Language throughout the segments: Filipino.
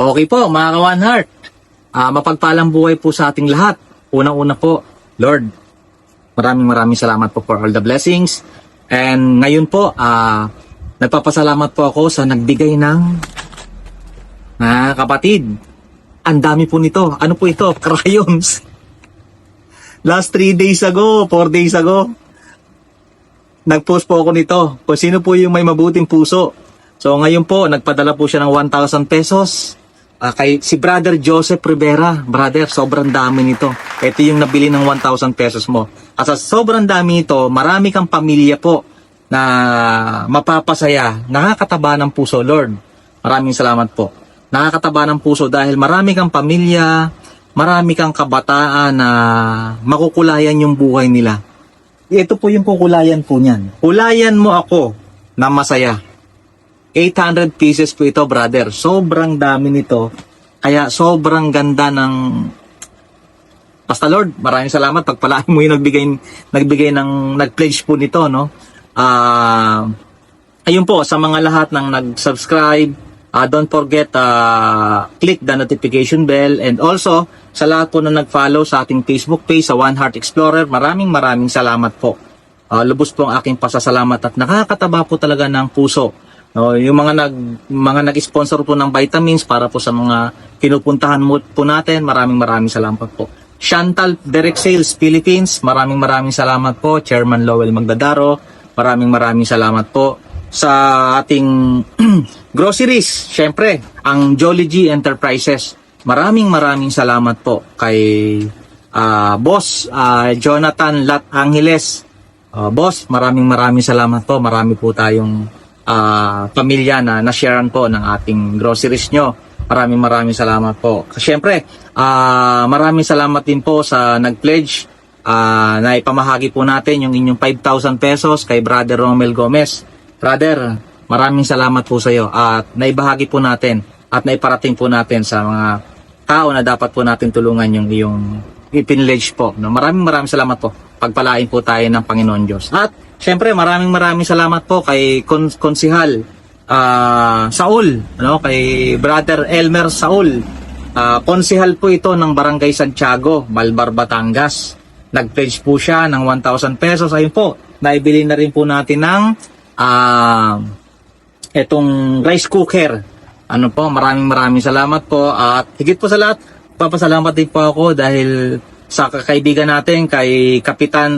Okay po, mga ka-One Heart. Mapagpalang buhay po sa ating lahat. Unang-una po, Lord, maraming salamat po for all the blessings. And ngayon po, nagpapasalamat po ako sa nagbigay ng kapatid. Ang dami po nito. Ano po ito? Crayons. Last 3 days ago, 4 days ago, nag-post po ako nito. Kung sino po yung may mabuting puso. So ngayon po, nagpadala po siya ng 1,000 pesos. Kay si Brother Joseph Rivera. Brother, sobrang dami nito. Ito yung nabili ng 1,000 pesos mo. At sa sobrang dami ito, marami kang pamilya po na mapapasaya. Nakakataba ng puso, Lord. Maraming salamat po. Nakakataba ng puso dahil marami kang pamilya, marami kang kabataan na makukulayan yung buhay nila. Ito po yung kukulayan po niyan. Kulayan mo ako na masaya. 800 pieces po ito, brother. Sobrang dami nito. Kaya sobrang ganda ng... Basta Lord, maraming salamat. Pagpalain mo yung nag-pledge po nito, no? Ayun po, sa mga lahat ng nag-subscribe, don't forget, click the notification bell. And also, sa lahat po na nag-follow sa ating Facebook page, sa One Heart Explorer, maraming salamat po. Lubos po ang aking pasasalamat at nakakataba po talaga ng puso. No, yung mga nag-sponsor po ng vitamins para po sa mga pinupuntahan mo po natin, maraming salamat po. Chantal Direct Sales Philippines, maraming salamat po. Chairman Lowell Magdadaro, maraming salamat po. Sa ating groceries, syempre, ang Jolly G Enterprises, maraming salamat po kay Boss Jonathan Lat Angeles. Boss, maraming salamat po. Marami po tayong pamilya na na-sharean po ng ating groceries nyo. Maraming salamat po. Siyempre, maraming salamat din po sa nag-pledge na ipamahagi po natin yung inyong 5,000 pesos kay Brother Romel Gomez. Brother, maraming salamat po sa iyo at naibahagi po natin at naiparating po natin sa mga tao na dapat po natin tulungan yung iyong ipinledge po. No? Maraming salamat po. Pagpalain po tayo ng Panginoon Diyos. At syempre, maraming salamat po kay Konsihal Saul, ano, kay Brother Elmer Saul. Konsihal po ito ng Barangay Santiago, Malbar, Batangas. Nag-pledge po siya ng 1,000 pesos. Ayun po, naibili na rin po natin ng itong rice cooker. Ano po, maraming salamat po. At higit po sa lahat, papasalamat din po ako dahil sa kaibigan natin kay Kapitan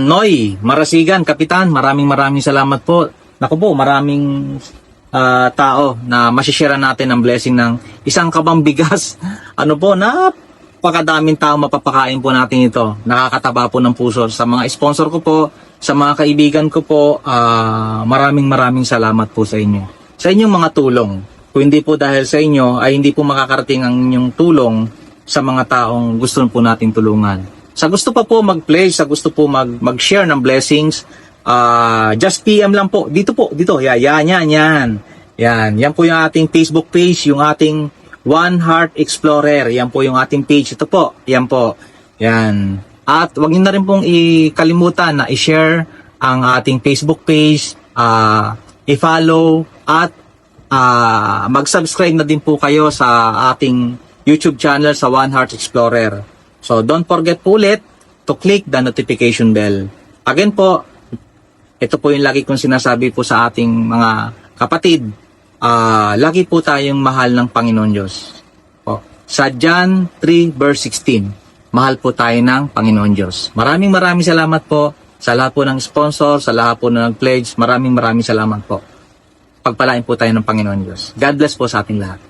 Noy Marasigan. Kapitan, maraming salamat po. Naku po, maraming tao na masishare natin ang blessing ng isang kabang bigas. Ano po, napakadaming tao mapapakain po natin ito. Nakakataba po ng puso. Sa mga sponsor ko po, sa mga kaibigan ko po, maraming salamat po sa inyo. Sa inyong mga tulong. Kung hindi po dahil sa inyo, ay hindi po makakarating ang inyong tulong sa mga taong gusto po natin tulungan. Sa gusto pa po mag-pledge, sa gusto po mag-share ng blessings, just PM lang po. Dito. Yan. Yan po yung ating Facebook page, yung ating One Heart Explorer. Yan po yung ating page. Ito po. Yan po. Yan. At wag niyo na rin pong ikalimutan na i-share ang ating Facebook page, i-follow at mag-subscribe na din po kayo sa ating YouTube channel sa One Heart Explorer. So don't forget po ulit to click the notification bell. Again po, ito po yung lagi kong sinasabi po sa ating mga kapatid. Lagi po tayong mahal ng Panginoon Diyos. Sa John 3 verse 16, mahal po tayo ng Panginoon Diyos. Maraming salamat po sa lahat po ng sponsor, sa lahat po ng pledge. Maraming salamat po. Pagpalain po tayo ng Panginoon Diyos. God bless po sa ating lahat.